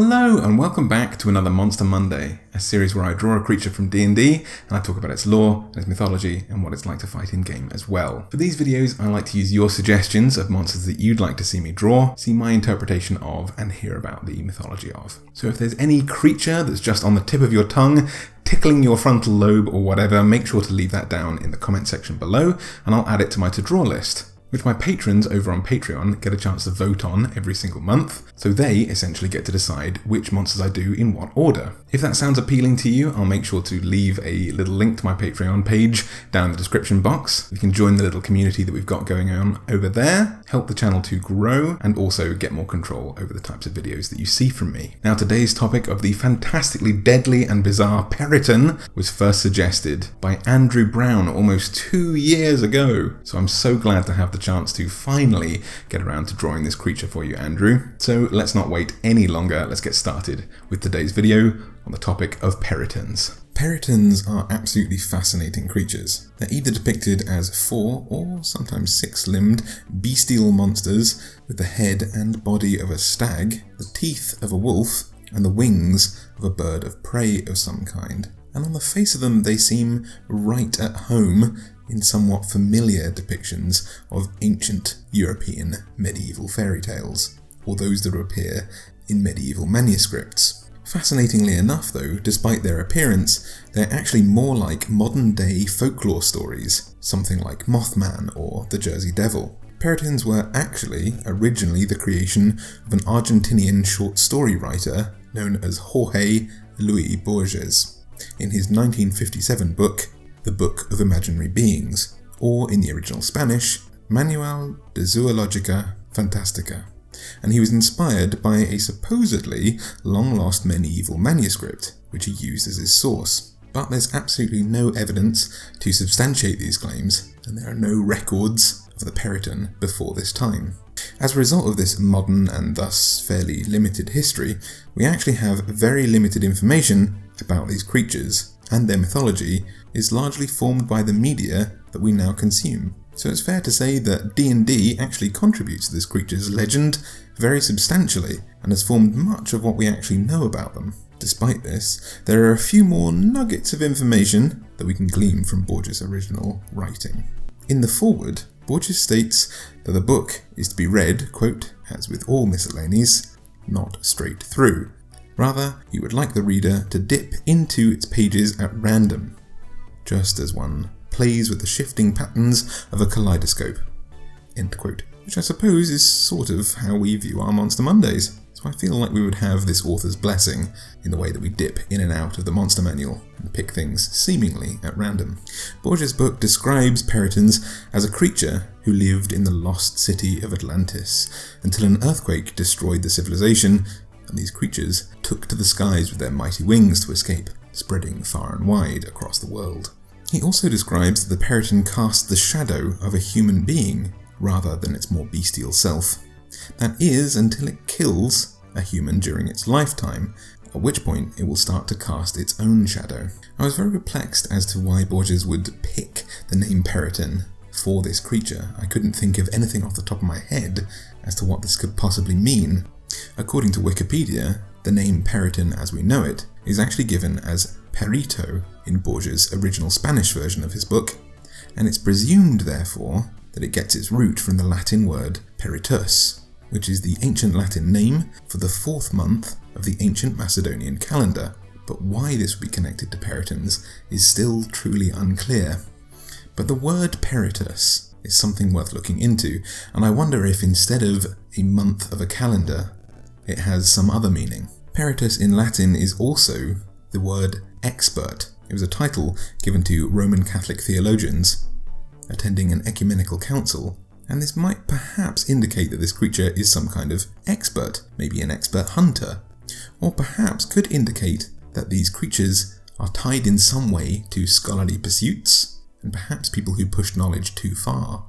Hello and welcome back to another Monster Monday, a series where I draw a creature from D&D and I talk about its lore, its mythology and what it's like to fight in game as well. For these videos I like to use your suggestions of monsters that you'd like to see me draw, see my interpretation of and hear about the mythology of. So if there's any creature that's just on the tip of your tongue, tickling your frontal lobe or whatever, make sure to leave that down in the comment section below and I'll add it to my to-draw list, which my patrons over on Patreon get a chance to vote on every single month, so they essentially get to decide which monsters I do in what order. If that sounds appealing to you, I'll make sure to leave a little link to my Patreon page down in the description box. You can join the little community that we've got going on over there, help the channel to grow, and also get more control over the types of videos that you see from me. Now today's topic of the fantastically deadly and bizarre Peryton was first suggested by Andrew Brown almost 2 years ago, so I'm so glad to have the chance to finally get around to drawing this creature for you, Andrew. So let's not wait any longer, let's get started with today's video on the topic of Perytons. Perytons are absolutely fascinating creatures. They're either depicted as 4 or sometimes 6-limbed bestial monsters with the head and body of a stag, the teeth of a wolf, and the wings of a bird of prey of some kind. And on the face of them they seem right at home in somewhat familiar depictions of ancient European medieval fairy tales, or those that appear in medieval manuscripts. Fascinatingly enough though, despite their appearance, they're actually more like modern-day folklore stories, something like Mothman or the Jersey Devil. Perytons were actually originally the creation of an Argentinian short story writer known as Jorge Luis Borges in his 1957 book, The Book of Imaginary Beings, or in the original Spanish, Manual de Zoológica Fantástica, and he was inspired by a supposedly long-lost medieval manuscript, which he used as his source. But there's absolutely no evidence to substantiate these claims, and there are no records of the Peryton before this time. As a result of this modern and thus fairly limited history, we actually have very limited information about these creatures, and their mythology is largely formed by the media that we now consume. So it's fair to say that D&D actually contributes to this creature's legend very substantially and has formed much of what we actually know about them. Despite this, there are a few more nuggets of information that we can glean from Borges' original writing. In the foreword, Borges states that the book is to be read, quote, as with all miscellanies, not straight through. Rather, he would like the reader to dip into its pages at random, just as one plays with the shifting patterns of a kaleidoscope, end quote. Which I suppose is sort of how we view our Monster Mondays. So I feel like we would have this author's blessing in the way that we dip in and out of the monster manual and pick things seemingly at random. Borges' book describes Perytons as a creature who lived in the lost city of Atlantis until an earthquake destroyed the civilization, and these creatures took to the skies with their mighty wings to escape, spreading far and wide across the world. He also describes that the Peryton casts the shadow of a human being rather than its more bestial self. That is, until it kills a human during its lifetime, at which point it will start to cast its own shadow. I was very perplexed as to why Borges would pick the name Peryton for this creature. I couldn't think of anything off the top of my head as to what this could possibly mean. According to Wikipedia, the name Peryton as we know it is actually given as Perito in Borges' original Spanish version of his book, and it's presumed, therefore, that it gets its root from the Latin word peritus, which is the ancient Latin name for the 4th month of the ancient Macedonian calendar. But why this would be connected to Perytons is still truly unclear. But the word peritus is something worth looking into, and I wonder if instead of a month of a calendar, it has some other meaning. Peritus in Latin is also the word expert. It was a title given to Roman Catholic theologians attending an ecumenical council, and this might perhaps indicate that this creature is some kind of expert, maybe an expert hunter, or perhaps could indicate that these creatures are tied in some way to scholarly pursuits, and perhaps people who push knowledge too far.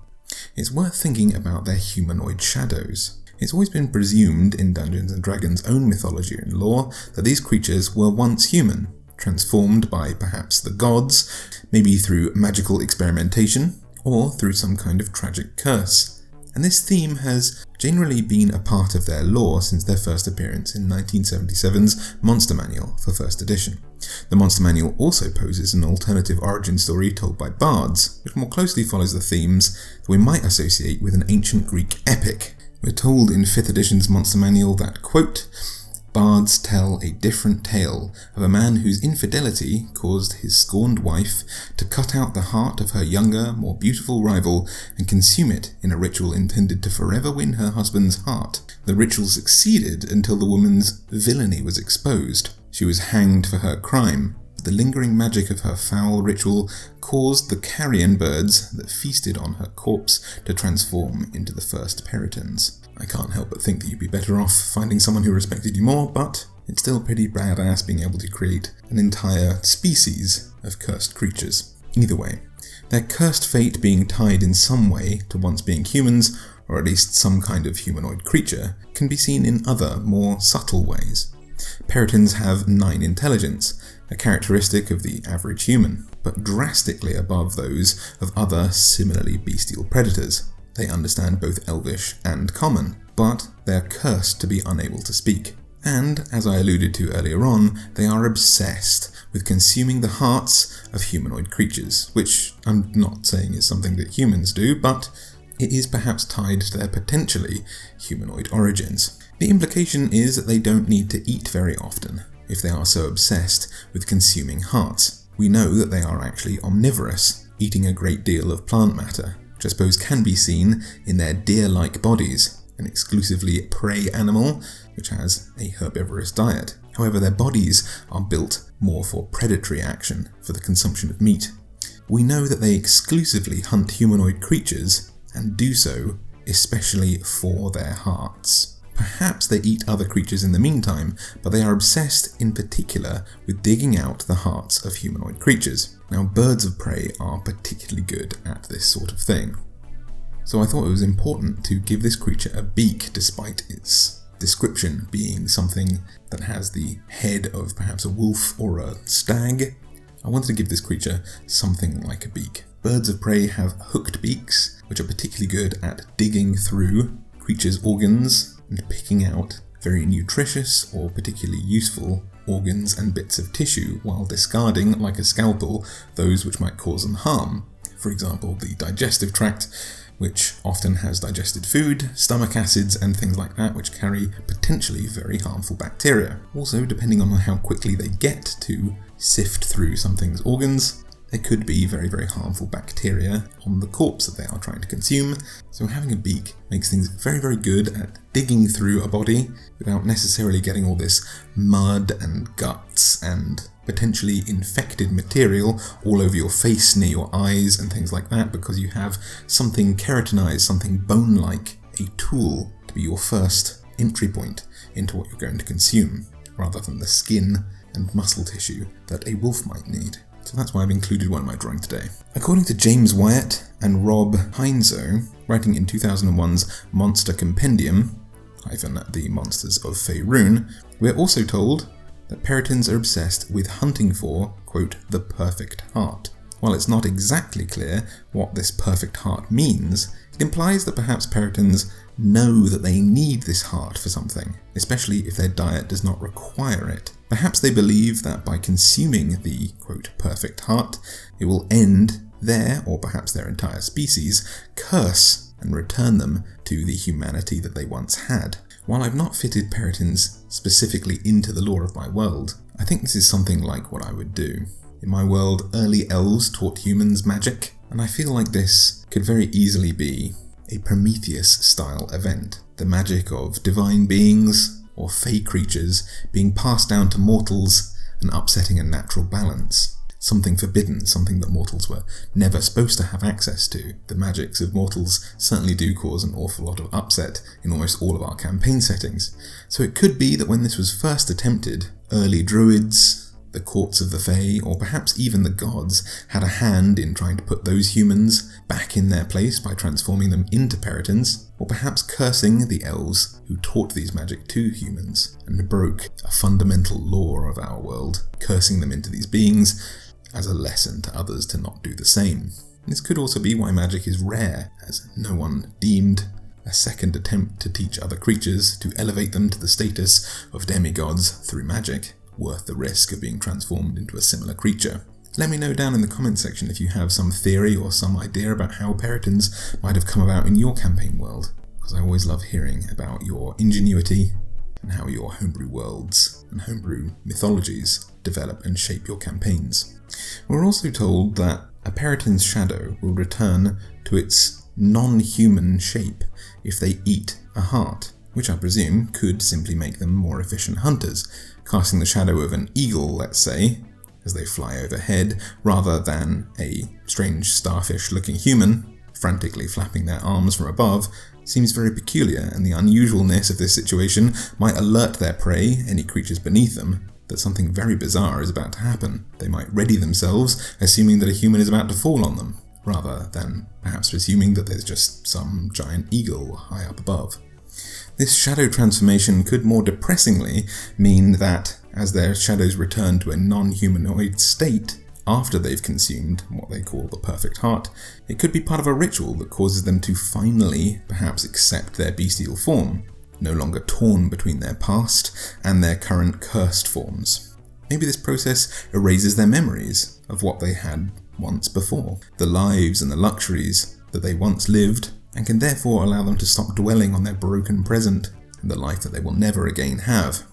It's worth thinking about their humanoid shadows. It's always been presumed in Dungeons & Dragons' own mythology and lore that these creatures were once human, transformed by perhaps the gods, maybe through magical experimentation, or through some kind of tragic curse, and this theme has generally been a part of their lore since their first appearance in 1977's Monster Manual for 1st edition. The Monster Manual also poses an alternative origin story told by bards, which more closely follows the themes that we might associate with an ancient Greek epic. We're told in 5th edition's Monster Manual that, quote, "Bards tell a different tale of a man whose infidelity caused his scorned wife to cut out the heart of her younger, more beautiful rival and consume it in a ritual intended to forever win her husband's heart. The ritual succeeded until the woman's villainy was exposed. She was hanged for her crime. The lingering magic of her foul ritual caused the carrion birds that feasted on her corpse to transform into the first Peritons." I can't help but think that you'd be better off finding someone who respected you more, but it's still pretty badass being able to create an entire species of cursed creatures. Either way, their cursed fate being tied in some way to once being humans, or at least some kind of humanoid creature, can be seen in other, more subtle ways. Peritons have 9 intelligence, a characteristic of the average human, but drastically above those of other similarly bestial predators. They understand both Elvish and Common, but they are cursed to be unable to speak. And, as I alluded to earlier on, they are obsessed with consuming the hearts of humanoid creatures, which I'm not saying is something that humans do, but it is perhaps tied to their potentially humanoid origins. The implication is that they don't need to eat very often, if they are so obsessed with consuming hearts. We know that they are actually omnivorous, eating a great deal of plant matter, which I suppose can be seen in their deer-like bodies, an exclusively prey animal which has a herbivorous diet. However, their bodies are built more for predatory action, for the consumption of meat. We know that they exclusively hunt humanoid creatures, and do so especially for their hearts. Perhaps they eat other creatures in the meantime, but they are obsessed in particular with digging out the hearts of humanoid creatures. Now, birds of prey are particularly good at this sort of thing, so I thought it was important to give this creature a beak despite its description being something that has the head of perhaps a wolf or a stag. I wanted to give this creature something like a beak. Birds of prey have hooked beaks, which are particularly good at digging through creatures' organs and picking out very nutritious or particularly useful organs and bits of tissue, while discarding, like a scalpel, those which might cause them harm. For example, the digestive tract, which often has digested food, stomach acids and things like that, which carry potentially very harmful bacteria. Also, depending on how quickly they get to sift through something's organs, there could be very, very harmful bacteria on the corpse that they are trying to consume. So having a beak makes things very, very good at digging through a body without necessarily getting all this mud and guts and potentially infected material all over your face, near your eyes and things like that, because you have something keratinized, something bone-like, a tool to be your first entry point into what you're going to consume, rather than the skin and muscle tissue that a wolf might need. So that's why I've included one in my drawing today. According to James Wyatt and Rob Heinzo, writing in 2001's Monster Compendium, the Monsters of Faerun, we're also told that Peritons are obsessed with hunting for, quote, the perfect heart. While it's not exactly clear what this perfect heart means, it implies that perhaps Peritons know that they need this heart for something, especially if their diet does not require it. Perhaps they believe that by consuming the, quote, perfect heart, it will end their, or perhaps their entire species, curse and return them to the humanity that they once had. While I've not fitted Peritons specifically into the lore of my world, I think this is something like what I would do. In my world, early elves taught humans magic, and I feel like this could very easily be a Prometheus-style event. The magic of divine beings or fey creatures being passed down to mortals and upsetting a natural balance. Something forbidden, something that mortals were never supposed to have access to. The magics of mortals certainly do cause an awful lot of upset in almost all of our campaign settings. So it could be that when this was first attempted, early druids, the courts of the Fae, or perhaps even the gods, had a hand in trying to put those humans back in their place by transforming them into Peritons, or perhaps cursing the elves who taught these magic to humans and broke a fundamental law of our world, cursing them into these beings as a lesson to others to not do the same. This could also be why magic is rare, as no one deemed a second attempt to teach other creatures, to elevate them to the status of demigods through magic, worth the risk of being transformed into a similar creature? Let me know down in the comments section if you have some theory or some idea about how Perytons might have come about in your campaign world, because I always love hearing about your ingenuity and how your homebrew worlds and homebrew mythologies develop and shape your campaigns. We're also told that a Peryton's shadow will return to its non-human shape if they eat a heart, which I presume could simply make them more efficient hunters, casting the shadow of an eagle, let's say, as they fly overhead, rather than a strange starfish-looking human frantically flapping their arms from above, seems very peculiar, and the unusualness of this situation might alert their prey, any creatures beneath them, that something very bizarre is about to happen. They might ready themselves, assuming that a human is about to fall on them, rather than perhaps assuming that there's just some giant eagle high up above. This shadow transformation could more depressingly mean that, as their shadows return to a non-humanoid state after they've consumed what they call the perfect heart, it could be part of a ritual that causes them to finally perhaps accept their bestial form, no longer torn between their past and their current cursed forms. Maybe this process erases their memories of what they had once before, the lives and the luxuries that they once lived, and can therefore allow them to stop dwelling on their broken present and the life that they will never again have.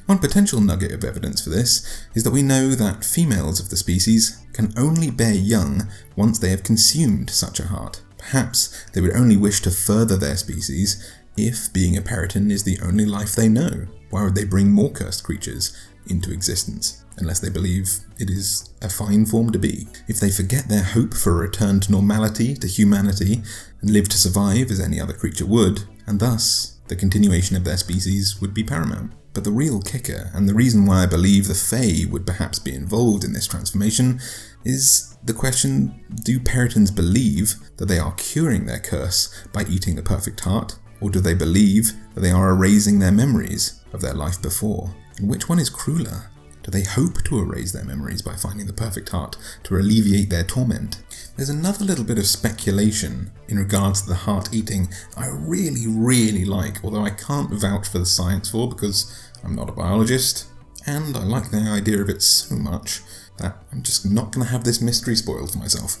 One potential nugget of evidence for this is that we know that females of the species can only bear young once they have consumed such a heart. Perhaps they would only wish to further their species if being a Peryton is the only life they know. Why would they bring more cursed creatures into existence, unless they believe it is a fine form to be? If they forget their hope for a return to normality, to humanity, and live to survive as any other creature would, and thus the continuation of their species would be paramount. But the real kicker, and the reason why I believe the Fae would perhaps be involved in this transformation, is the question, do Perytons believe that they are curing their curse by eating the perfect heart, or do they believe that they are erasing their memories of their life before? And which one is crueler? Do they hope to erase their memories by finding the perfect heart to alleviate their torment? There's another little bit of speculation in regards to the heart eating I really like, although I can't vouch for the science for because I'm not a biologist, and I like the idea of it so much that I'm just not going to have this mystery spoiled for myself.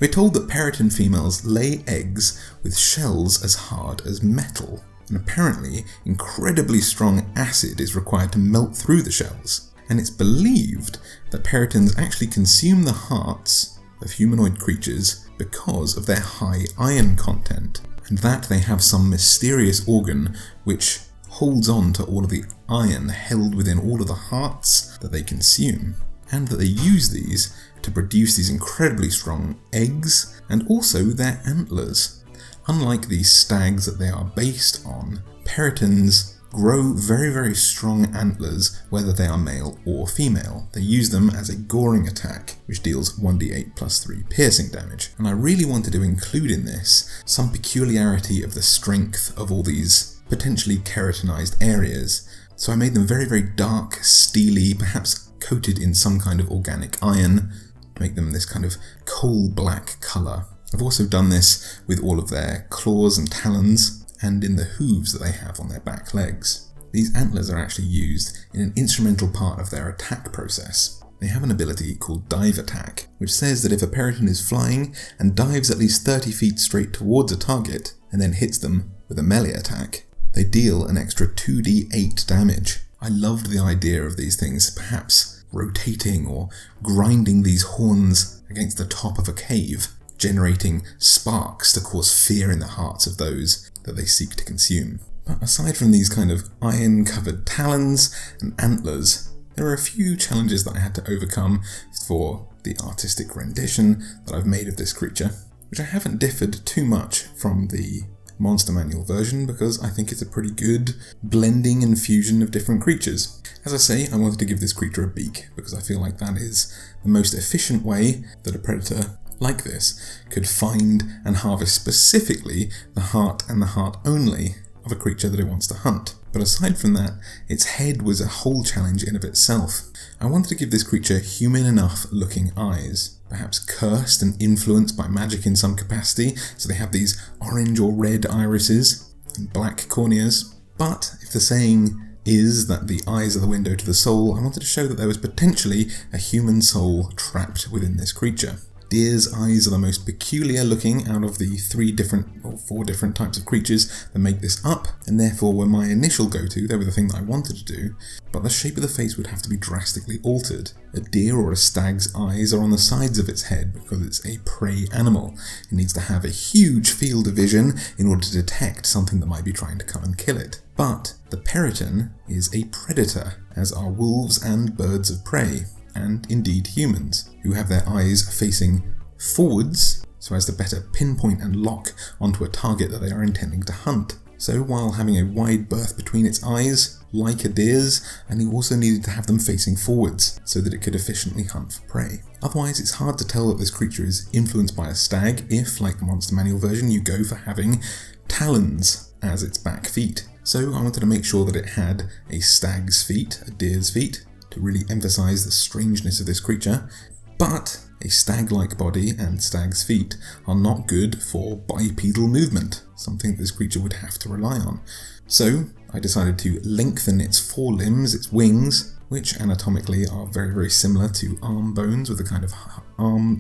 We're told that Peryton females lay eggs with shells as hard as metal, and apparently incredibly strong acid is required to melt through the shells. And it's believed that Perytons actually consume the hearts of humanoid creatures because of their high iron content, and that they have some mysterious organ which holds on to all of the iron held within all of the hearts that they consume, and that they use these to produce these incredibly strong eggs and also their antlers. Unlike these stags that they are based on, Perytons grow very strong antlers whether they are male or female. They use them as a goring attack, which deals 1d8 plus 3 piercing damage. And I really wanted to include in this some peculiarity of the strength of all these potentially keratinized areas. So I made them very dark, steely, perhaps coated in some kind of organic iron, to make them this kind of coal black colour. I've also done this with all of their claws and talons, and in the hooves that they have on their back legs. These antlers are actually used in an instrumental part of their attack process. They have an ability called Dive Attack, which says that if a Peryton is flying and dives at least 30 feet straight towards a target, and then hits them with a melee attack, they deal an extra 2d8 damage. I loved the idea of these things perhaps rotating or grinding these horns against the top of a cave, generating sparks to cause fear in the hearts of those that they seek to consume. But aside from these kind of iron-covered talons and antlers, there are a few challenges that I had to overcome for the artistic rendition that I've made of this creature, which I haven't differed too much from the Monster Manual version because I think it's a pretty good blending and fusion of different creatures. As I say, I wanted to give this creature a beak because I feel like that is the most efficient way that a predator like this could find and harvest specifically the heart and the heart only of a creature that it wants to hunt. But aside from that, its head was a whole challenge in of itself. I wanted to give this creature human enough looking eyes, perhaps cursed and influenced by magic in some capacity, so they have these orange or red irises and black corneas. But if the saying is that the eyes are the window to the soul, I wanted to show that there was potentially a human soul trapped within this creature. Deer's eyes are the most peculiar looking out of the 4 different types of creatures that make this up, and therefore were my initial go-to. They were the thing that I wanted to do, but the shape of the face would have to be drastically altered. A deer or a stag's eyes are on the sides of its head because it's a prey animal. It needs to have a huge field of vision in order to detect something that might be trying to come and kill it. But the Peryton is a predator, as are wolves and birds of prey, and indeed humans, who have their eyes facing forwards so as to better pinpoint and lock onto a target that they are intending to hunt. So while having a wide berth between its eyes, like a deer's, and you also needed to have them facing forwards so that it could efficiently hunt for prey. Otherwise, it's hard to tell that this creature is influenced by a stag if, like the Monster Manual version, you go for having talons as its back feet. So I wanted to make sure that it had a stag's feet, a deer's feet, to really emphasize the strangeness of this creature. But a stag-like body and stag's feet are not good for bipedal movement, something this creature would have to rely on. So I decided to lengthen its forelimbs, its wings, which anatomically are very, very similar to arm bones, with the kind of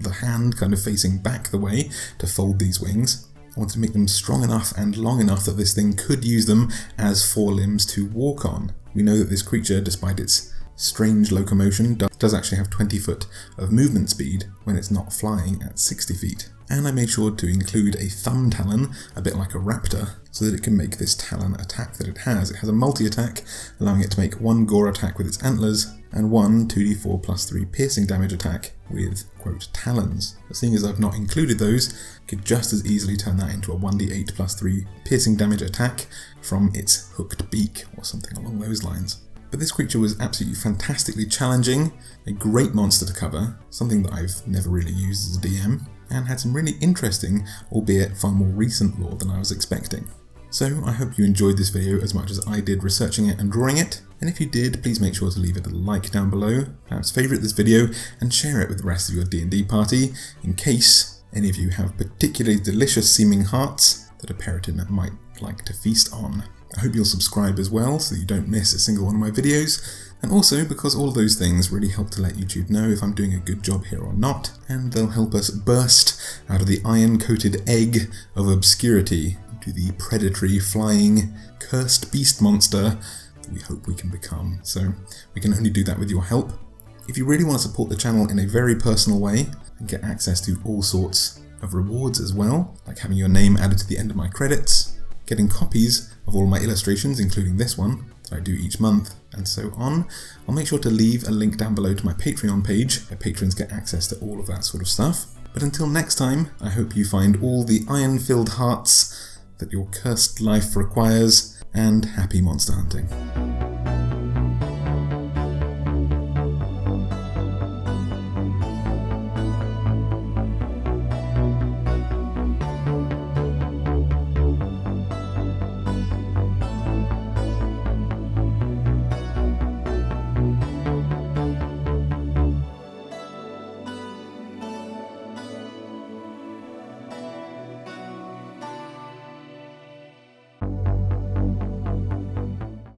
the hand kind of facing back the way to fold these wings. I wanted to make them strong enough and long enough that this thing could use them as forelimbs to walk on. We know that this creature, despite its strange locomotion, does actually have 20 foot of movement speed when it's not flying at 60 feet. And I made sure to include a thumb talon, a bit like a raptor, so that it can make this talon attack that it has. It has a multi-attack, allowing it to make 1 gore attack with its antlers, and 1 2d4 plus 3 piercing damage attack with, quote, talons. But seeing as I've not included those, I could just as easily turn that into a 1d8 plus 3 piercing damage attack from its hooked beak, or something along those lines. But this creature was absolutely fantastically challenging, a great monster to cover, something that I've never really used as a DM, and had some really interesting, albeit far more recent lore than I was expecting. So I hope you enjoyed this video as much as I did researching it and drawing it, and if you did, please make sure to leave it a like down below, perhaps favourite this video, and share it with the rest of your D&D party, in case any of you have particularly delicious seeming hearts that a Peryton might like to feast on. I hope you'll subscribe as well so that you don't miss a single one of my videos, and also because all of those things really help to let YouTube know if I'm doing a good job here or not, and they'll help us burst out of the iron-coated egg of obscurity into the predatory, flying, cursed beast monster that we hope we can become. So we can only do that with your help. If you really want to support the channel in a very personal way and get access to all sorts of rewards as well, like having your name added to the end of my credits, getting copies of all my illustrations, including this one, that I do each month, and so on, I'll make sure to leave a link down below to my Patreon page, where patrons get access to all of that sort of stuff. But until next time, I hope you find all the iron-filled hearts that your cursed life requires, and happy monster hunting.